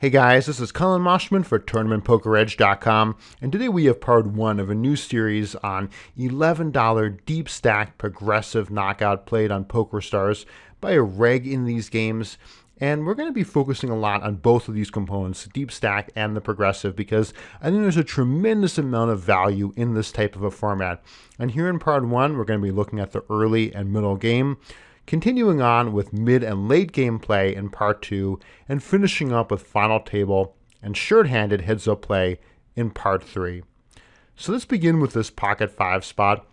Hey guys, this is Collin Moshman for TournamentPokerEdge.com, and today we have part 1 of a new series on $11 deep stack progressive knockout played on PokerStars by a reg in these games. And we're going to be focusing a lot on both of these components, the deep stack and the progressive, because I think there's a tremendous amount of value in this type of a format. And here in part 1, we're going to be looking at the early and middle game, continuing on with mid and late game play in part 2, and finishing up with final table and short-handed heads-up play in part 3. So let's begin with this pocket 5 spot.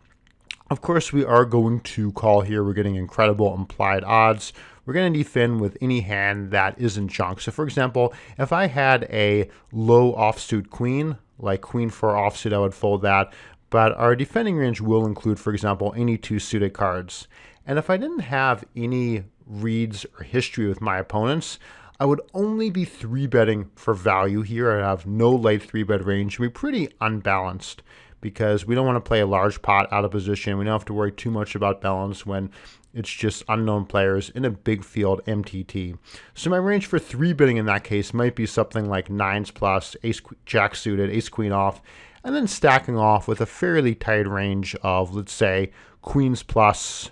Of course, we are going to call here. We're getting incredible implied odds. We're going to defend with any hand that isn't junk. So for example, if I had a low offsuit queen, like queen 4 offsuit, I would fold that. But our defending range will include, for example, any 2 suited cards. And if I didn't have any reads or history with my opponents, I would only be 3-betting for value here. I have no late 3-bet range. It would be pretty unbalanced because we don't want to play a large pot out of position. We don't have to worry too much about balance when it's just unknown players in a big field MTT. So my range for 3-betting in that case might be something like 9s plus, ace jack suited, ace queen off, and then stacking off with a fairly tight range of, let's say, queens plus,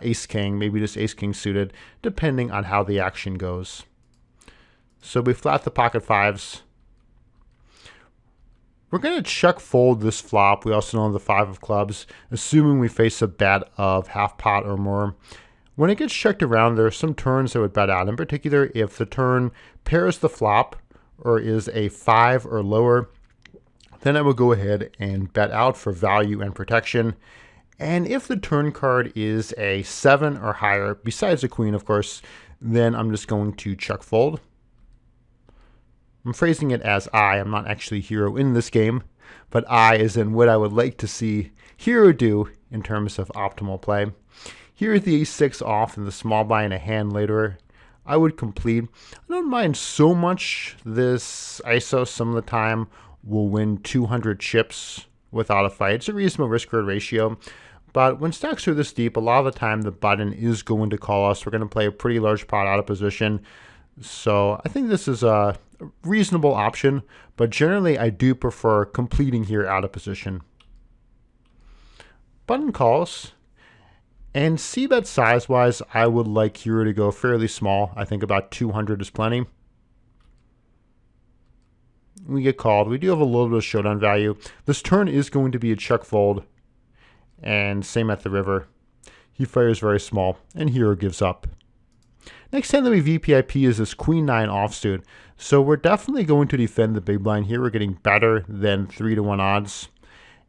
ace king, maybe just ace king suited, depending on how the action goes. So we flat the pocket 5s. We're going to check fold this flop. We also know the 5 of clubs, assuming we face a bet of half pot or more. When it gets checked around, there are some turns I would bet out. In particular, if the turn pairs the flop or is a 5 or lower, then I will go ahead and bet out for value and protection. And if the turn card is a 7 or higher, besides a queen, of course, then I'm just going to check fold. I'm phrasing it as I. I'm not actually hero in this game, but I is in what I would like to see hero do in terms of optimal play. Here is the ace-6 off and the small blind a hand later. I would complete. I don't mind so much this ISO. Some of the time will win 200 chips without a fight. It's a reasonable risk-reward ratio. But when stacks are this deep, a lot of the time the button is going to call us. We're going to play a pretty large pot out of position. So I think this is a reasonable option, but generally I do prefer completing here out of position. Button calls. And c-bet size-wise, I would like hero to go fairly small. I think about 200 is plenty. We get called. We do have a little bit of showdown value. This turn is going to be a check fold. And same at the river. He fires very small, and hero gives up. Next hand that we VPIP is this queen 9 offsuit. So we're definitely going to defend the big blind here. We're getting better than 3-to-1 odds.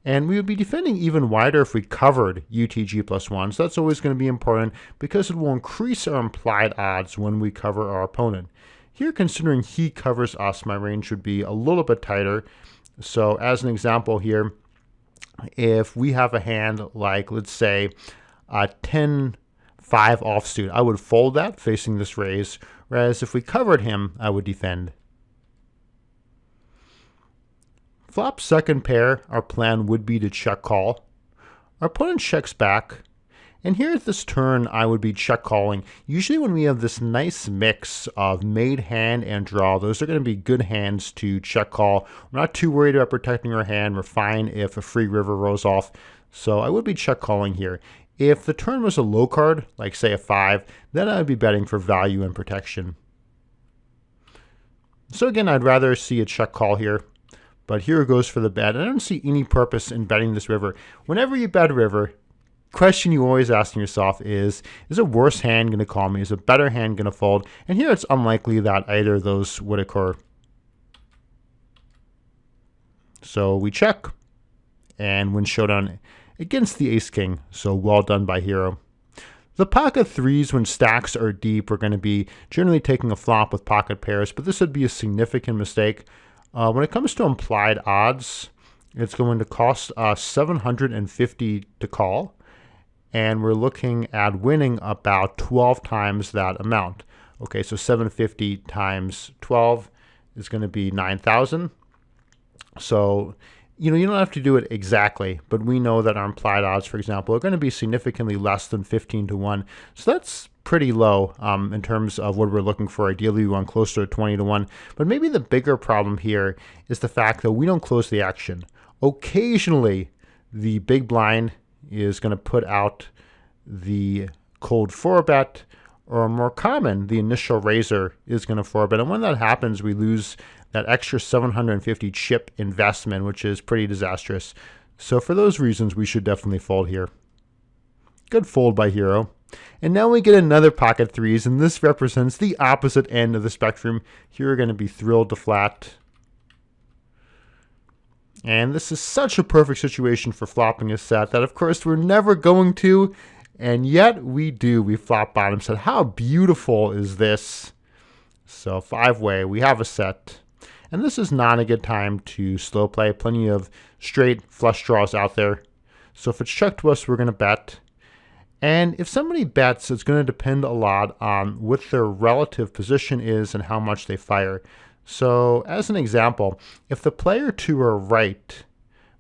And we would be defending even wider if we covered UTG +1. So that's always going to be important because it will increase our implied odds when we cover our opponent. Here, considering he covers us, my range would be a little bit tighter. So as an example here, if we have a hand like, let's say, a 10-5 offsuit, I would fold that facing this raise, whereas if we covered him, I would defend. Flop second pair, our plan would be to check call. Our opponent checks back, and here at this turn, I would be check calling. Usually when we have this nice mix of made hand and draw, those are going to be good hands to check call. We're not too worried about protecting our hand. We're fine if a free river rolls off. So I would be check calling here. If the turn was a low card, like say a 5, then I would be betting for value and protection. So again, I'd rather see a check call here. But here goes for the bet. I don't see any purpose in betting this river. Whenever you bet a river, question you always asking yourself is a worse hand going to call me? Is a better hand going to fold? And here it's unlikely that either of those would occur. So we check and win showdown against the ace king. So well done by hero. The pocket 3s when stacks are deep are going to be generally taking a flop with pocket pairs, but this would be a significant mistake. When it comes to implied odds, it's going to cost us 750 to call. And we're looking at winning about 12 times that amount. Okay, so 750 times 12 is going to be 9,000. So You don't have to do it exactly, but we know that our implied odds, for example, are going to be significantly less than 15 to 1. So that's pretty low in terms of what we're looking for. Ideally, we want closer to 20 to 1. But maybe the bigger problem here is the fact that we don't close the action. Occasionally, the big blind is going to put out the cold 4-bet, or more common, the initial raiser is going to 4-bet. And when that happens, we lose that extra 750 chip investment, which is pretty disastrous. So for those reasons, we should definitely fold here. Good fold by Hero. And now we get another pocket threes, and this represents the opposite end of the spectrum. Here we're going to be thrilled to flat. And this is such a perfect situation for flopping a set that, of course, we're never going to, and yet we do. We flop bottom set. How beautiful is this? So 5-way, we have a set. And this is not a good time to slow play. Plenty of straight flush draws out there. So if it's checked to us, we're going to bet. And if somebody bets, it's going to depend a lot on what their relative position is and how much they fire. So as an example, if the player to our right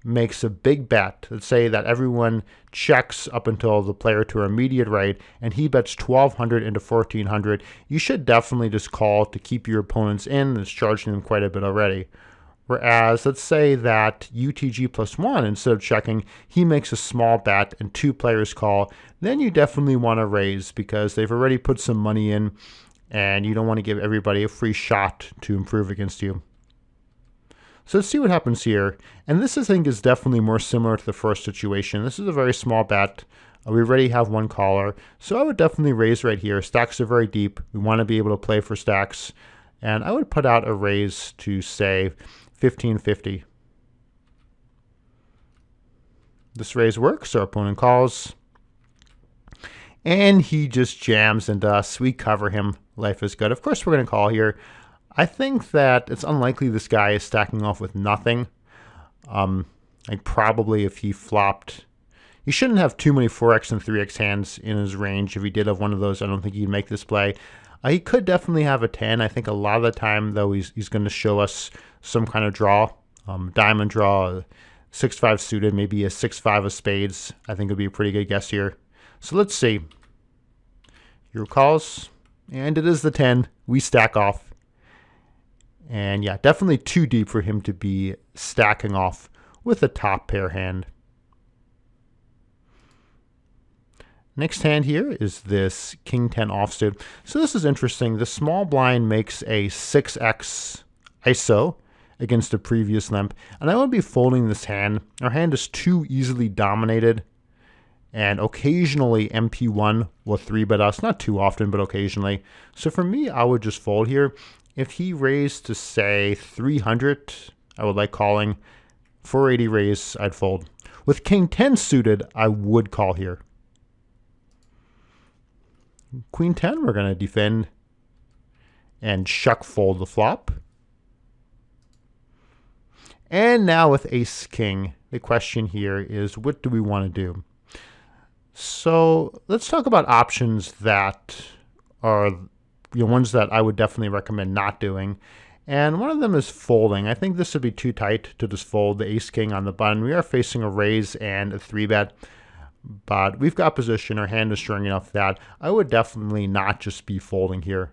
makes a big bet, let's say that everyone checks up until the player to our immediate right, and he bets 1,200 into 1,400, you should definitely just call to keep your opponents in. It's charging them quite a bit already. Whereas, let's say that UTG plus 1, instead of checking, he makes a small bet and 2 players call, then you definitely want to raise because they've already put some money in, and you don't want to give everybody a free shot to improve against you. So let's see what happens here. And this, I think, is definitely more similar to the first situation. This is a very small bet. We already have one caller. So I would definitely raise right here. Stacks are very deep. We want to be able to play for stacks. And I would put out a raise to, say, 1550. This raise works. Our opponent calls. And he just jams into us. We cover him. Life is good. Of course, we're going to call here. I think that it's unlikely this guy is stacking off with nothing. Like probably if he flopped, he shouldn't have too many 4x and 3x hands in his range. If he did have one of those, I don't think he'd make this play. He could definitely have a 10. I think a lot of the time, though, he's going to show us some kind of draw. Diamond draw, 6-5 suited, maybe a 6-5 of spades. I think would be a pretty good guess here. So let's see. Hero calls, and it is the 10. We stack off. And yeah, definitely too deep for him to be stacking off with a top pair hand. Next hand here is this King 10 offsuit. So this is interesting. The small blind makes a 6x ISO against a previous limp. And I would be folding this hand. Our hand is too easily dominated. And occasionally MP1 will 3-bet us. Not too often, but occasionally. So for me, I would just fold here. If he raised to, say, 300, I would like calling. 480 raise, I'd fold. With King 10 suited, I would call here. Queen 10, we're going to defend and shuck fold the flop. And now with Ace King, the question here is, what do we want to do? So let's talk about options that are ones that I would definitely recommend not doing. And one of them is folding. I think this would be too tight to just fold the Ace King on the button. We are facing a raise and a 3-bet, but we've got position. Our hand is strong enough that I would definitely not just be folding here.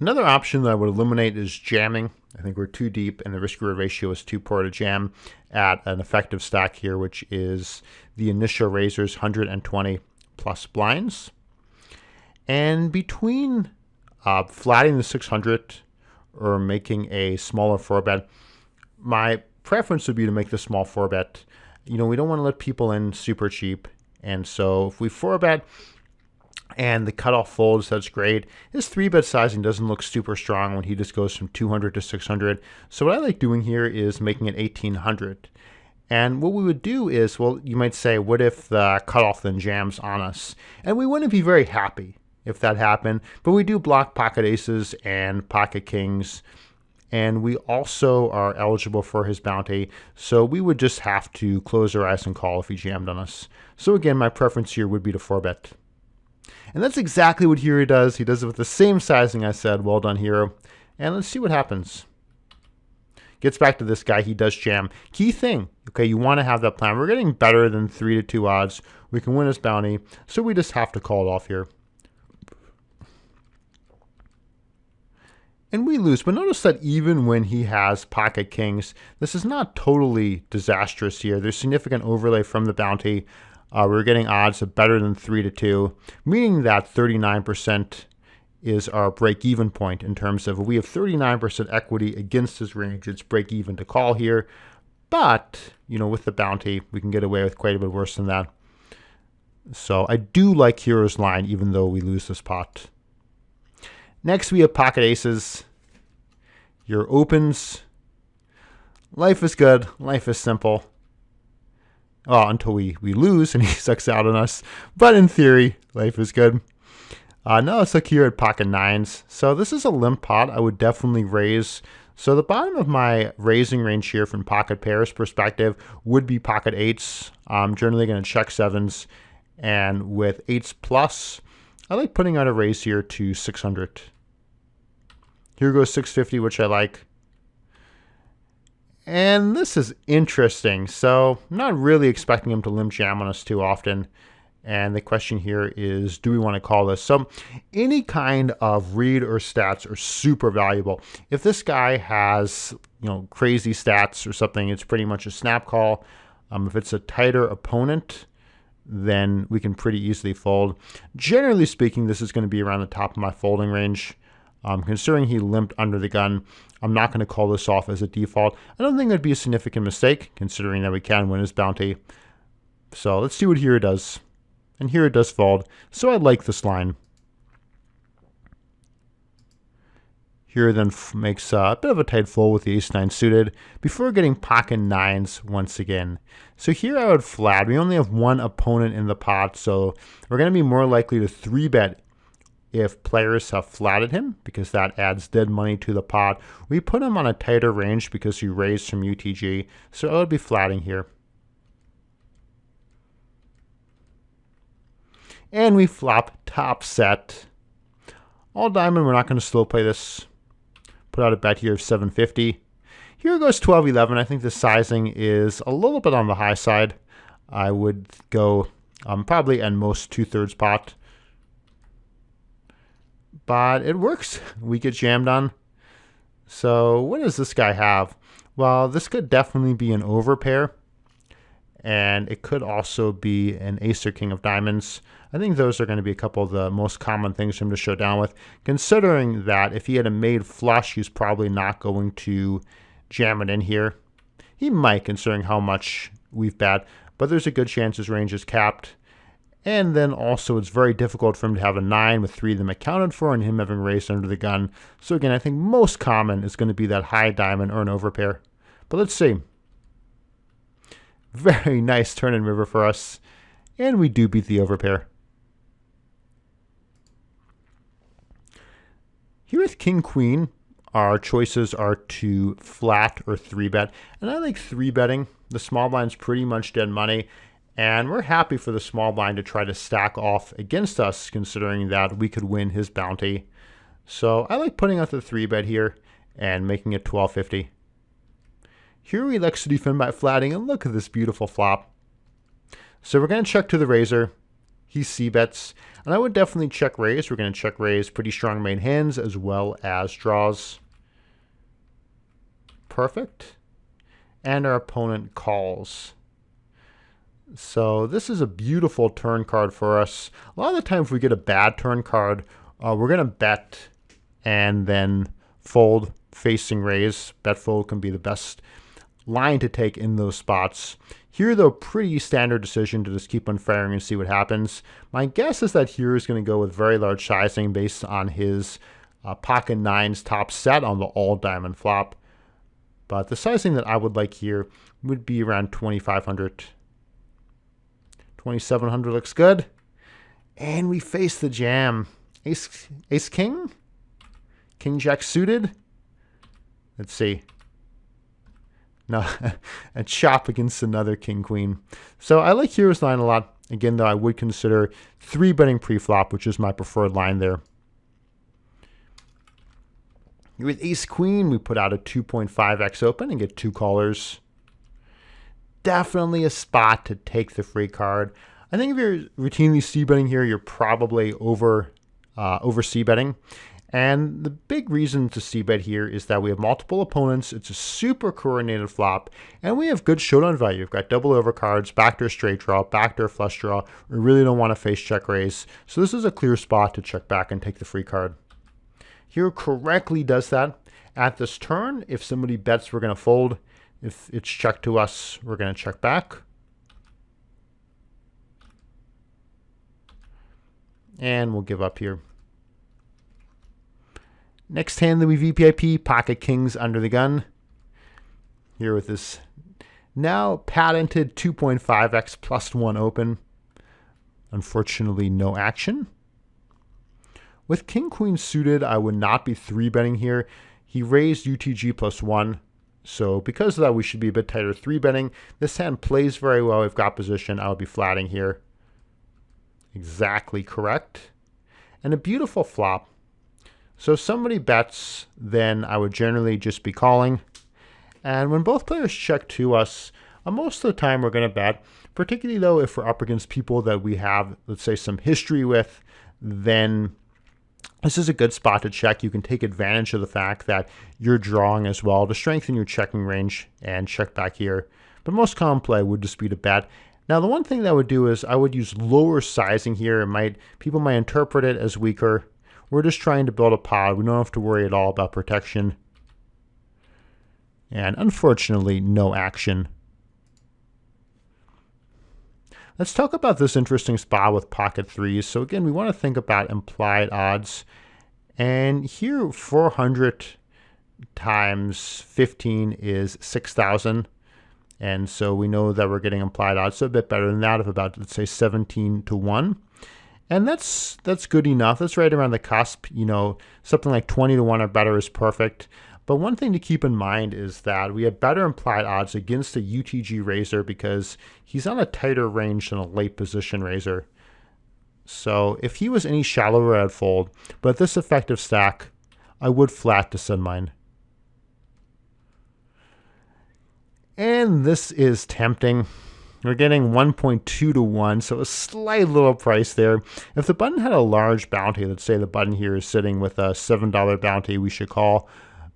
Another option that I would eliminate is jamming. I think we're too deep and the risk-reward ratio is too poor to jam at an effective stack here, which is the initial raisers 120 plus blinds. And between flatting the 600 or making a smaller 4-bet, my preference would be to make the small 4-bet. We don't want to let people in super cheap. And so if we 4-bet and the cutoff folds, that's great. His 3-bet sizing doesn't look super strong when he just goes from 200 to 600. So what I like doing here is making it 1800. And what we would do is, well, you might say, what if the cutoff then jams on us? And we wouldn't be very happy if that happened, but we do block pocket aces and pocket kings, and we also are eligible for his bounty, so we would just have to close our eyes and call if he jammed on us. So again, my preference here would be to 4-bet. And that's exactly what Hero does. He does it with the same sizing I said. Well done, Hero. And let's see what happens. Gets back to this guy. He does jam. Key thing, okay, you want to have that plan. We're getting better than 3-2 odds. We can win his bounty, so we just have to call it off here. And we lose. But notice that even when he has pocket kings, this is not totally disastrous here. There's significant overlay from the bounty. We're getting odds of better than 3-2, meaning that 39% is our break-even point in terms of we have 39% equity against his range. It's break-even to call here. But, you know, with the bounty, we can get away with quite a bit worse than that. So I do like Hero's line, even though we lose this pot. Next, we have pocket aces. Your opens. Life is good. Life is simple. Well, until we lose and he sucks out on us. But in theory, life is good. Now let's look here at pocket nines. So this is a limp pot. I would definitely raise. So the bottom of my raising range here from pocket pairs perspective would be pocket eights. I'm generally going to check sevens. And with eights plus, I like putting out a raise here to 600. Here goes 650, which I like. And this is interesting. So I'm not really expecting him to limp jam on us too often. And the question here is, do we want to call this? So any kind of read or stats are super valuable. If this guy has, you know, crazy stats or something, it's pretty much a snap call. If it's a tighter opponent, then we can pretty easily fold. Generally speaking, this is going to be around the top of my folding range. Considering he limped under the gun, I'm not going to call this off as a default. I don't think that'd be a significant mistake, considering that we can win his bounty. So let's see what Hero does. And Hero does fold, so I like this line. Hero then makes a bit of a tight fold with the ace-9 suited before getting pocket nines once again. So here I would flat. We only have one opponent in the pot, so we're going to be more likely to 3-bet if players have flatted him, because that adds dead money to the pot. We put him on a tighter range because he raised from UTG, so I would be flatting here. And we flop top set. All diamond, we're not going to slow play this. Put out a bet here of 750. Here goes 12-11. I think the sizing is a little bit on the high side. I would go probably at most 2/3 pot. But it works. We get jammed on. So what does this guy have? Well, this could definitely be an overpair. And it could also be an ace or king of diamonds. I think those are going to be a couple of the most common things for him to show down with. Considering that if he had a made flush, he's probably not going to jam it in here. He might, considering how much we've bet. But there's a good chance his range is capped. And then also it's very difficult for him to have a 9 with 3 of them accounted for and him having raised under the gun. So again, I think most common is going to be that high diamond or an overpair. But let's see. Very nice turn and river for us. And we do beat the overpair. Here with King Queen, our choices are to flat or 3-bet. And I like 3-betting. The small blind's pretty much dead money. And we're happy for the small blind to try to stack off against us, considering that we could win his bounty. So I like putting out the 3-bet here and making it 1250. Here he elects to defend by flatting, and look at this beautiful flop. So we're going to check to the razor. He c-bets, and I would definitely check raise. We're going to check raise pretty strong main hands as well as draws. Perfect. And our opponent calls. So this is a beautiful turn card for us. A lot of the time if we get a bad turn card, we're going to bet and then fold facing raise. Bet fold can be the best line to take in those spots. Here, though, pretty standard decision to just keep on firing and see what happens. My guess is that here is going to go with very large sizing based on his pocket nines top set on the all diamond flop. But the sizing that I would like here would be around 2,500. 2,700 looks good. And we face the jam. Ace king? King jack suited? Let's see. No, a chop against another king queen. So I like Hero's line a lot. Again, though, I would consider 3-betting pre-flop, which is my preferred line there. With ace queen, we put out a 2.5x open and get 2 callers. Definitely a spot to take the free card. I think if you're routinely c-betting here, you're probably over c-betting. And the big reason to c-bet here is that we have multiple opponents. It's a super coordinated flop, and we have good showdown value. We've got double overcards, backdoor straight draw, backdoor flush draw. We really don't want to face check raise. So this is a clear spot to check back and take the free card. Here correctly does that. At this turn, if somebody bets, we're going to fold. If it's checked to us, we're going to check back. And we'll give up here. Next hand that we VPIP, pocket kings under the gun. Here with this now patented 2.5x plus 1 open. Unfortunately, no action. With king queen suited, I would not be 3-betting here. He raised UTG plus 1. So because of that, we should be a bit tighter 3-betting. This hand plays very well. We've got position. I would be flatting here. Exactly correct. And a beautiful flop. So if somebody bets, then I would generally just be calling. And when both players check to us, most of the time we're going to bet. Particularly though, if we're up against people that we have, let's say, some history with, then this is a good spot to check. You can take advantage of the fact that you're drawing as well to strengthen your checking range and check back here. But most common play would just be to bet. Now, the one thing that I would do is I would use lower sizing here. People might interpret it as weaker. We're just trying to build a pod. We don't have to worry at all about protection. And unfortunately, no action. Let's talk about this interesting spot with pocket threes. So again, we want to think about implied odds. And here, 400 times 15 is 6,000. And so we know that we're getting implied odds so a bit better than that of about, let's say, 17 to 1. And that's good enough. That's right around the cusp. You know, something like 20 to 1 or better is perfect. But one thing to keep in mind is that we have better implied odds against a UTG raiser because he's on a tighter range than a late position raiser. So if he was any shallower, I'd fold. But at this effective stack, I would flat to send mine. And this is tempting. We're getting 1.2 to 1, so a slight little price there. If the button had a large bounty, let's say the button here is sitting with a $7 bounty, we should call.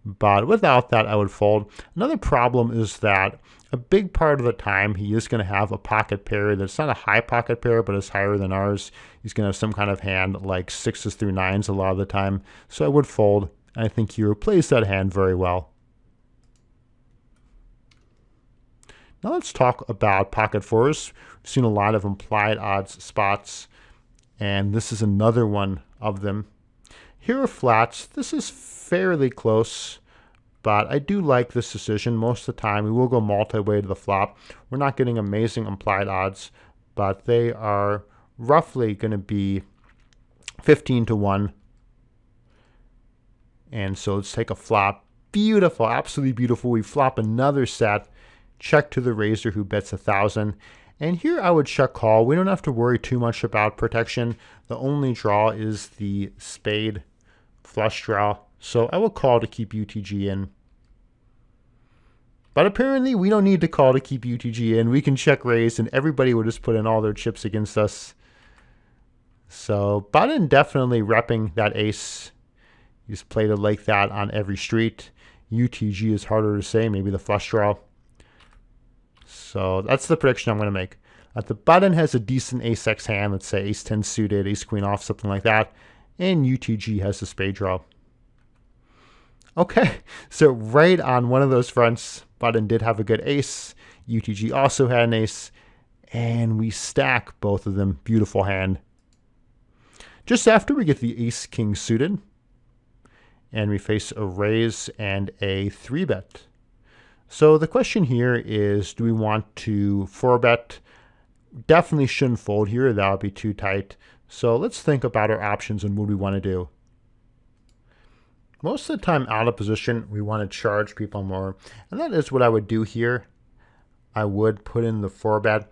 But without that, I would fold. Another problem is that a big part of the time he is going to have a pocket pair that's not a high pocket pair, but is higher than ours. He's going to have some kind of hand like 6s through 9s a lot of the time. So I would fold. I think he plays that hand very well. Now let's talk about pocket fours. We've seen a lot of implied odds spots, and this is another one of them. Here are flats. This is fairly close, but I do like this decision. Most of the time, we will go multi-way to the flop. We're not getting amazing implied odds, but they are roughly going to be 15 to 1. And so let's take a flop. Beautiful, absolutely beautiful. We flop another set. Check to the raiser who bets 1,000. And here I would check call. We don't have to worry too much about protection. The only draw is the spade flush draw. So I will call to keep UTG in. But apparently we don't need to call to keep UTG in. We can check raise and everybody will just put in all their chips against us. So button definitely repping that ace. He's played it like that on every street. UTG is harder to say, maybe the flush draw. So that's the prediction I'm going to make. The button has a decent ace-x hand, let's say ace-10 suited, ace-queen off, something like that. And UTG has a spade draw. Okay, so right on one of those fronts, button did have a good ace. UTG also had an ace. And we stack both of them. Beautiful hand. Just after we get the ace-king suited. And we face a raise and a 3-bet. So the question here is, do we want to 4-bet? Definitely shouldn't fold here. That would be too tight. So let's think about our options and what we want to do. Most of the time out of position, we want to charge people more. And that is what I would do here. I would put in the 4-bet.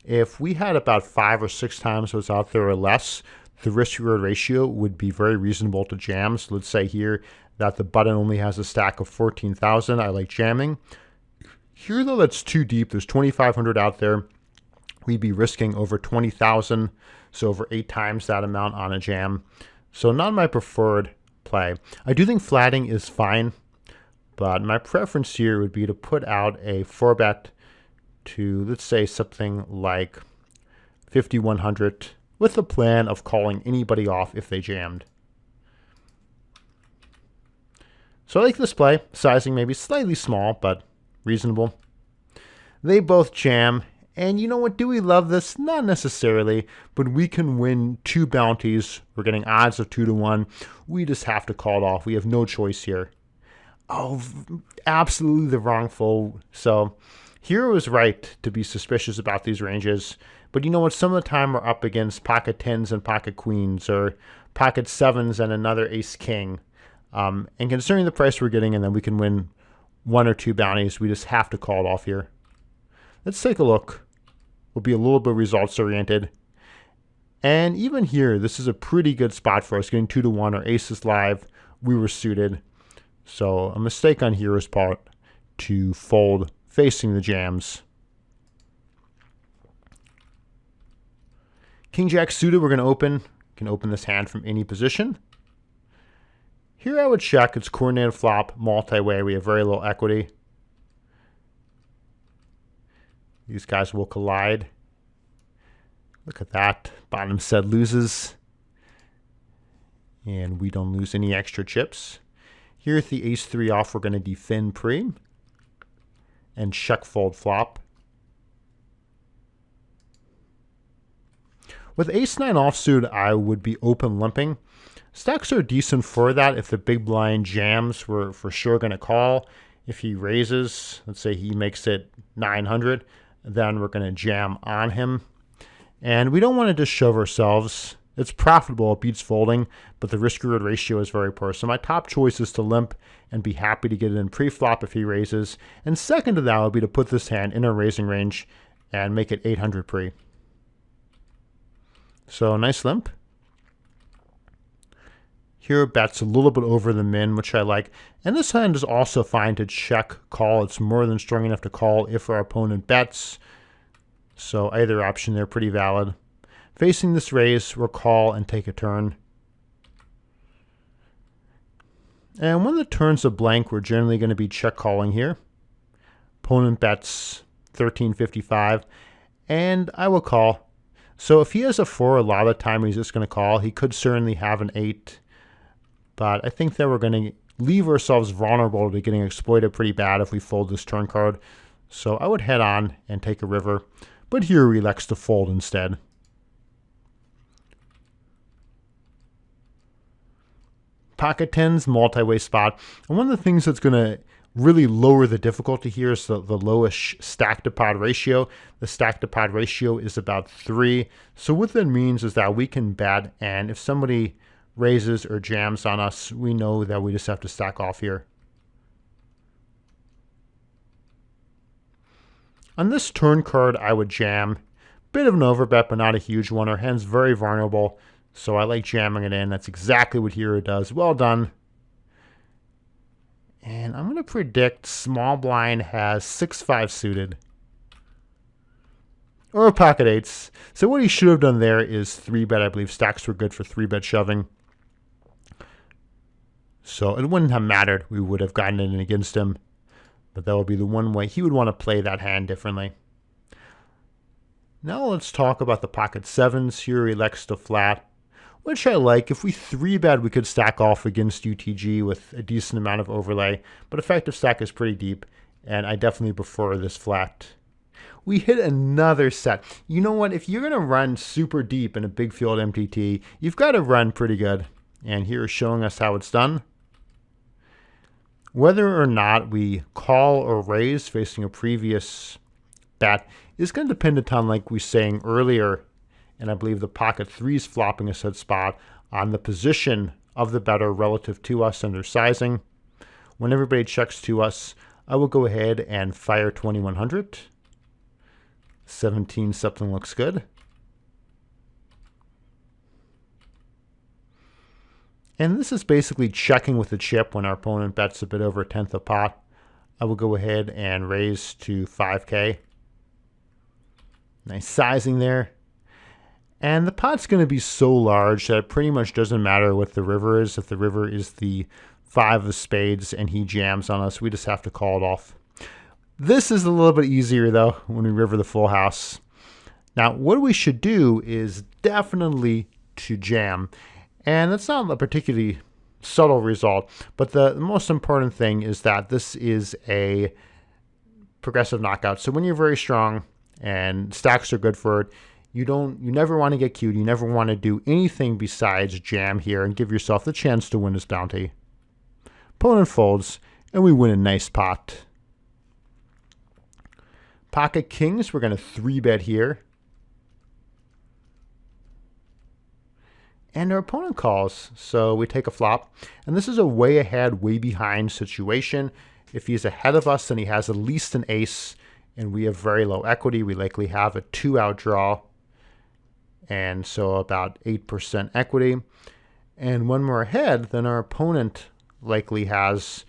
If we had about 5 or 6 times what's out there or less, the risk-reward ratio would be very reasonable to jam. So let's say here that the button only has a stack of 14,000. I like jamming. Here, though, that's too deep. There's 2,500 out there. We'd be risking over 20,000, so over 8 times that amount on a jam. So not my preferred play. I do think flatting is fine, but my preference here would be to put out a 4-bet to, let's say, something like 5,100 with the plan of calling anybody off if they jammed. So I like this play. Sizing maybe slightly small, but reasonable. They both jam. And you know what? Do we love this? Not necessarily, but we can win 2 bounties. We're getting odds of 2 to 1. We just have to call it off. We have no choice here. Oh, absolutely the wrong fold. So Hero was right to be suspicious about these ranges. But you know what? Some of the time we're up against pocket 10s and pocket queens, or pocket 7s and another ace king. And considering the price we're getting, and then we can win 1 or 2 bounties, we just have to call it off here. Let's take a look. We'll be a little bit results oriented. And even here, this is a pretty good spot for us. Getting 2 to 1 or aces live, we were suited. So a mistake on Hero's part to fold facing the jams. King Jack suited, we're going to open. Can open this hand from any position. Here I would check. It's coordinated flop, multi-way. We have very little equity. These guys will collide. Look at that. Bottom set loses. And we don't lose any extra chips. Here at the ace-3 off, we're going to defend pre. And check fold flop. With ace-9 offsuit, I would be open limping. Stacks are decent for that. If the big blind jams, we're for sure going to call. If he raises, let's say he makes it 900, then we're going to jam on him. And we don't want to just shove ourselves. It's profitable, it beats folding, but the risk-reward ratio is very poor. So my top choice is to limp and be happy to get it in pre-flop if he raises. And second to that would be to put this hand in a raising range and make it 800 pre. So nice limp. Here bets a little bit over the min, which I like. And this hand is also fine to check call. It's more than strong enough to call if our opponent bets. So either option there, pretty valid. Facing this raise, we'll call and take a turn. And when the turns are blank, we're generally going to be check calling here. Opponent bets 1355, and I will call. So if he has a 4, a lot of the time he's just going to call. He could certainly have an 8. But I think that we're going to leave ourselves vulnerable to getting exploited pretty bad if we fold this turn card. So I would head on and take a river. But here he elects to fold instead. Pocket 10s, multi-way spot. And one of the things that's going to really lower the difficulty here is the lowest stack to pot ratio. The stack to pot ratio is about 3. So what that means is that we can bet, and if somebody raises or jams on us, we know that we just have to stack off here. On this turn card, I would jam. Bit of an overbet, but not a huge one. Our hand's very vulnerable, so I like jamming it in. That's exactly what Hero does. Well done. And I'm going to predict small blind has 6-5 suited. Or pocket 8s. So what he should have done there is 3-bet. I believe stacks were good for 3-bet shoving. So it wouldn't have mattered. We would have gotten it in against him. But that would be the one way he would want to play that hand differently. Now let's talk about the pocket 7s. Here he elects to flat, which I like. If we 3-bet, we could stack off against UTG with a decent amount of overlay. But effective stack is pretty deep, and I definitely prefer this flat. We hit another set. You know what? If you're going to run super deep in a big field MTT, you've got to run pretty good. And here is showing us how it's done. Whether or not we call or raise facing a previous bet is going to depend upon, like we were saying earlier, and I believe the pocket 3s flopping a set spot, on the position of the bettor relative to us and their sizing. When everybody checks to us, I will go ahead and fire 2100. 17 something looks good. And this is basically checking with the chip when our opponent bets a bit over a tenth of pot. I will go ahead and raise to 5K. Nice sizing there. And the pot's going to be so large that it pretty much doesn't matter what the river is. If the river is the 5 of spades and he jams on us, we just have to call it off. This is a little bit easier though when we river the full house. Now what we should do is definitely to jam. And that's not a particularly subtle result, but the most important thing is that this is a progressive knockout. So when you're very strong and stacks are good for it, you never want to get cute. You never want to do anything besides jam here and give yourself the chance to win this bounty. Opponent folds, and we win a nice pot. Pocket kings, we're going to 3-bet here. And our opponent calls, so we take a flop. And this is a way ahead, way behind situation. If he's ahead of us and he has at least an ace, and we have very low equity, we likely have a 2-out draw. And so about 8% equity. And when we're ahead, then our opponent likely has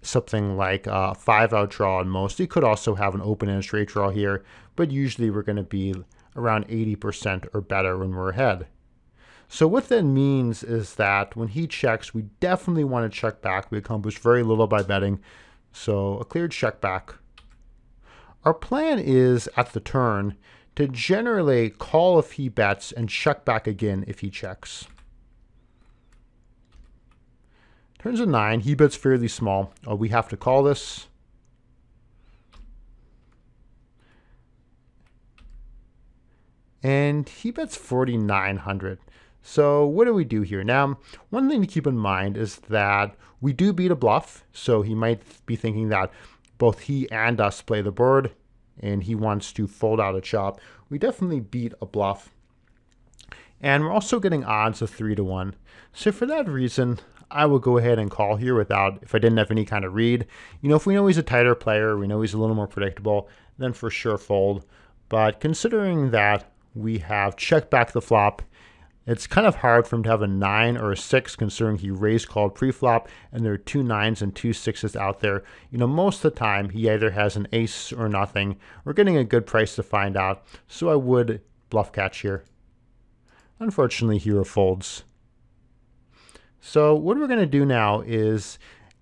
something like a 5-out draw at most. He could also have an open and a straight draw here, but usually we're going to be around 80% or better when we're ahead. So what that means is that when he checks, we definitely want to check back. We accomplish very little by betting, so a clear check back. Our plan is at the turn to generally call if he bets and check back again if he checks. Turns a 9. He bets fairly small. We have to call this. And he bets 4,900. So what do we do here? Now, one thing to keep in mind is that we do beat a bluff. So he might be thinking that both he and us play the board, and he wants to fold out a chop. We definitely beat a bluff. And we're also getting odds of 3-1. So for that reason, I will go ahead and call here without, if I didn't have any kind of read. You know, if we know he's a tighter player, we know he's a little more predictable, then for sure fold. But considering that we have checked back the flop, it's kind of hard for him to have a 9 or a 6 considering he raised called pre-flop and there are 2 9s and 2 6s out there. You know, most of the time he either has an ace or nothing. We're getting a good price to find out, so I would bluff catch here. Unfortunately, hero folds. So what we're going to do now is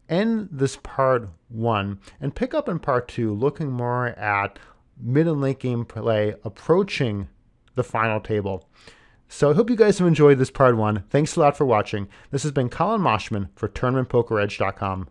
end this part 1 and pick up in part 2 looking more at mid and late game play approaching the final table. So I hope you guys have enjoyed this part 1. Thanks a lot for watching. This has been Collin Moshman for TournamentPokerEdge.com.